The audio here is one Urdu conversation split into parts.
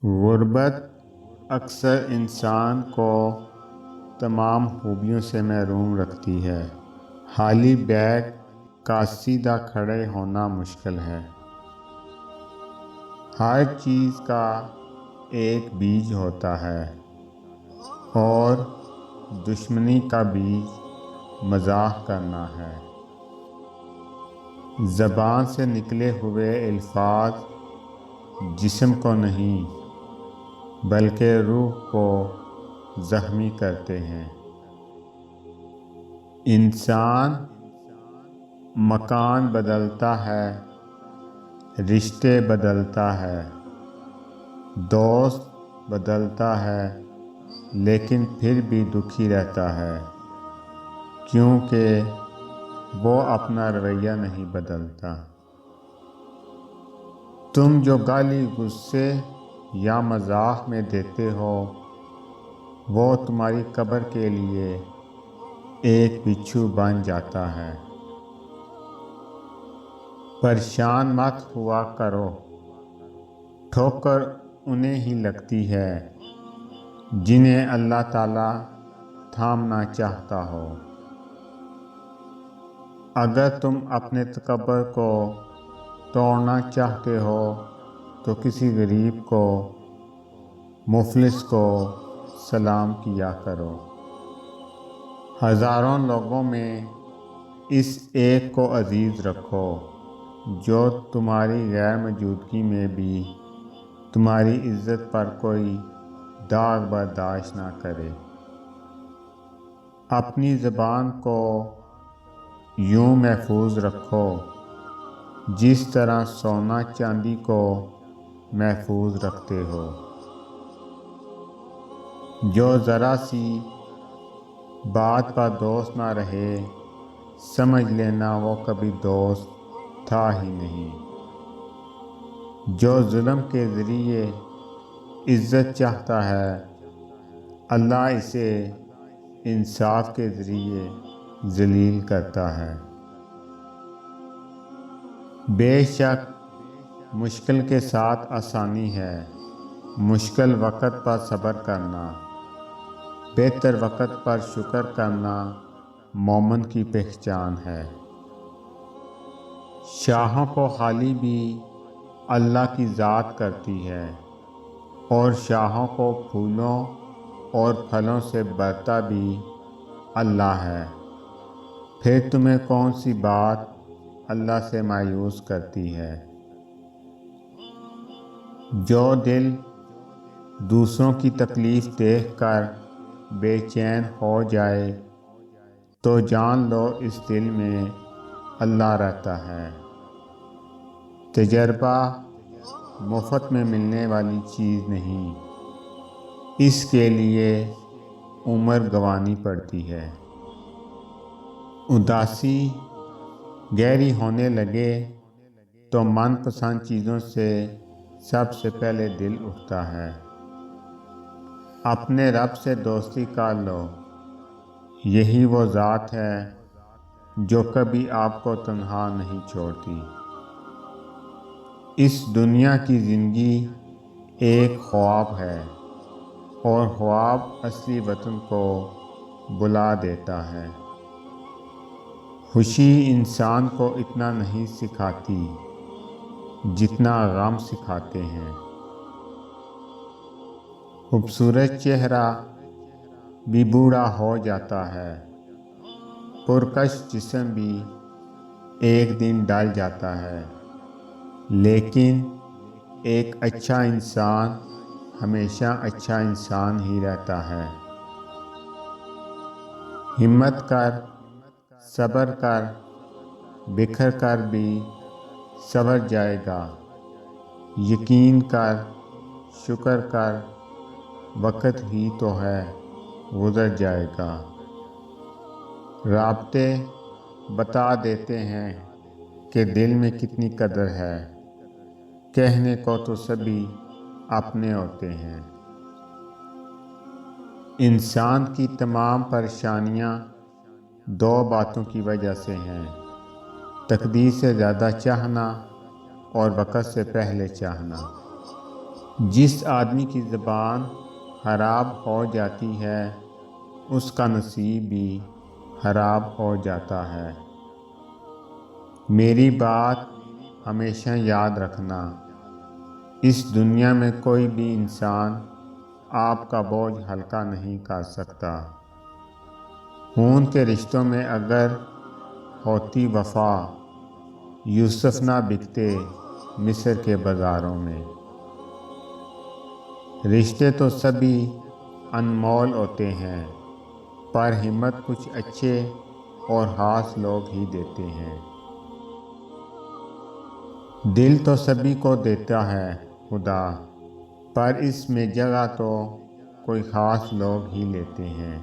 غربت اکثر انسان کو تمام خوبیوں سے محروم رکھتی ہے۔ خالی بیگ کا سیدھا کھڑے ہونا مشکل ہے۔ ہر چیز کا ایک بیج ہوتا ہے اور دشمنی کا بیج مزاح کرنا ہے۔ زبان سے نکلے ہوئے الفاظ جسم کو نہیں بلکہ روح کو زخمی کرتے ہیں۔ انسان مکان بدلتا ہے، رشتے بدلتا ہے، دوست بدلتا ہے، لیکن پھر بھی دکھی رہتا ہے کیونکہ وہ اپنا رویہ نہیں بدلتا۔ تم جو گالی غصے یا مزاح میں دیتے ہو وہ تمہاری قبر کے لیے ایک بچھو بن جاتا ہے۔ پریشان مت ہوا کرو، ٹھوکر انہیں ہی لگتی ہے جنہیں اللہ تعالیٰ تھامنا چاہتا ہو۔ اگر تم اپنے تکبر کو توڑنا چاہتے ہو تو کسی غریب کو، مفلس کو سلام کیا کرو۔ ہزاروں لوگوں میں اس ایک کو عزیز رکھو جو تمہاری غیر موجودگی میں بھی تمہاری عزت پر کوئی داغ برداشت نہ کرے۔ اپنی زبان کو یوں محفوظ رکھو جس طرح سونا چاندی کو محفوظ رکھتے ہو۔ جو ذرا سی بات پر دوست نہ رہے سمجھ لینا وہ کبھی دوست تھا ہی نہیں۔ جو ظلم کے ذریعے عزت چاہتا ہے اللہ اسے انصاف کے ذریعے ذلیل کرتا ہے۔ بے شک مشکل کے ساتھ آسانی ہے، مشکل وقت پر صبر کرنا، بہتر وقت پر شکر کرنا مومن کی پہچان ہے۔ شاہوں کو خالی بھی اللہ کی ذات کرتی ہے اور شاہوں کو پھولوں اور پھلوں سے بھرتا بھی اللہ ہے۔ پھر تمہیں کون سی بات اللہ سے مایوس کرتی ہے؟ جو دل دوسروں کی تکلیف دیکھ کر بے چین ہو جائے تو جان لو اس دل میں اللہ رہتا ہے۔ تجربہ مفت میں ملنے والی چیز نہیں، اس کے لیے عمر گنوانی پڑتی ہے۔ اداسی گہری ہونے لگے تو من پسند چیزوں سے سب سے پہلے دل اٹھتا ہے۔ اپنے رب سے دوستی کر لو، یہی وہ ذات ہے جو کبھی آپ کو تنہا نہیں چھوڑتی۔ اس دنیا کی زندگی ایک خواب ہے اور خواب اصلی وطن کو بلا دیتا ہے۔ خوشی انسان کو اتنا نہیں سکھاتی جتنا غم سکھاتے ہیں۔ خوبصورت چہرہ بھی بوڑھا ہو جاتا ہے، پرکش جسم بھی ایک دن ڈل جاتا ہے، لیکن ایک اچھا انسان ہمیشہ اچھا انسان ہی رہتا ہے۔ ہمت کر، صبر کر، بکھر کر بھی سنور جائے گا۔ یقین کر، شکر کر، وقت ہی تو ہے گزر جائے گا۔ رابطے بتا دیتے ہیں کہ دل میں کتنی قدر ہے، کہنے کو تو سبھی اپنے ہوتے ہیں۔ انسان کی تمام پریشانیاں دو باتوں کی وجہ سے ہیں، تقدیر سے زیادہ چاہنا اور وقت سے پہلے چاہنا۔ جس آدمی کی زبان خراب ہو جاتی ہے اس کا نصیب بھی خراب ہو جاتا ہے۔ میری بات ہمیشہ یاد رکھنا، اس دنیا میں کوئی بھی انسان آپ کا بوجھ ہلکا نہیں کر سکتا۔ خون کے رشتوں میں اگر ہوتی وفا، یوسف نہ بکتے مصر کے بازاروں میں۔ رشتے تو سبھی انمول ہوتے ہیں، پر ہمت کچھ اچھے اور خاص لوگ ہی دیتے ہیں۔ دل تو سبھی کو دیتا ہے خدا، پر اس میں جگہ تو کوئی خاص لوگ ہی لیتے ہیں۔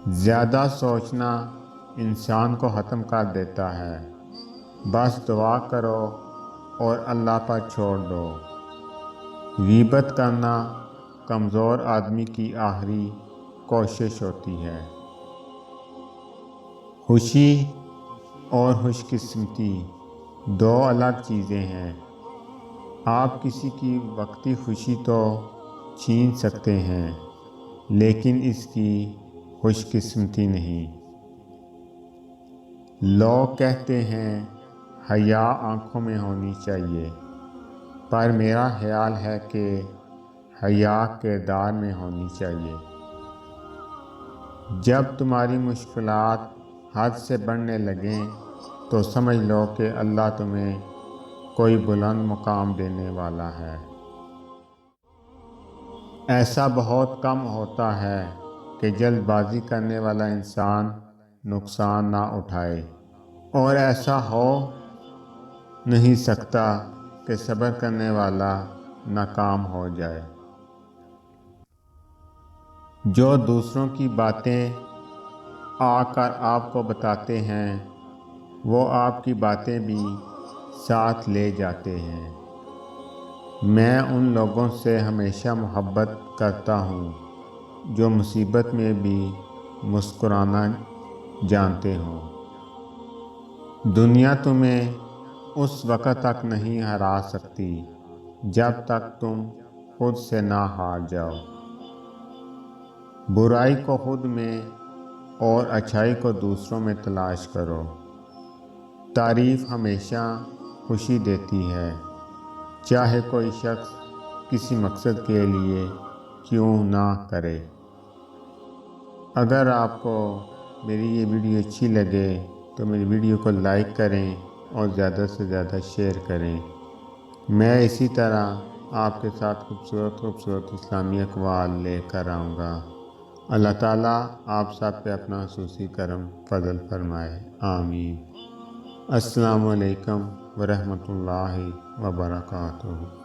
زیادہ سوچنا انسان کو ختم کر دیتا ہے، بس دعا کرو اور اللہ پر چھوڑ دو۔ غیبت کرنا کمزور آدمی کی آخری کوشش ہوتی ہے۔ خوشی اور خوش قسمتی دو الگ چیزیں ہیں۔ آپ کسی کی وقتی خوشی تو چھین سکتے ہیں، لیکن اس کی خوش قسمتی نہیں۔ لوگ کہتے ہیں حیا آنکھوں میں ہونی چاہیے، پر میرا خیال ہے کہ حیا کردار میں ہونی چاہیے۔ جب تمہاری مشکلات حد سے بڑھنے لگیں تو سمجھ لو کہ اللہ تمہیں کوئی بلند مقام دینے والا ہے۔ ایسا بہت کم ہوتا ہے کہ جلد بازی کرنے والا انسان نقصان نہ اٹھائے، اور ایسا ہو نہیں سکتا کہ صبر کرنے والا ناکام ہو جائے۔ جو دوسروں کی باتیں آ کر آپ کو بتاتے ہیں، وہ آپ کی باتیں بھی ساتھ لے جاتے ہیں۔ میں ان لوگوں سے ہمیشہ محبت کرتا ہوں جو مصیبت میں بھی مسکرانا جانتے ہوں۔ دنیا تمہیں اس وقت تک نہیں ہرا سکتی جب تک تم خود سے نہ ہار جاؤ۔ برائی کو خود میں اور اچھائی کو دوسروں میں تلاش کرو۔ تعریف ہمیشہ خوشی دیتی ہے، چاہے کوئی شخص کسی مقصد کے لیے کیوں نہ کرے۔ اگر آپ کو میری یہ ویڈیو اچھی لگے تو میری ویڈیو کو لائک کریں اور زیادہ سے زیادہ شیئر کریں۔ میں اسی طرح آپ کے ساتھ خوبصورت اسلامی اقوال لے کر آؤں گا۔ اللہ تعالیٰ آپ سب پہ اپنا خصوصی کرم فضل فرمائے، آمین۔ السلام علیکم ورحمۃ اللہ وبرکاتہ۔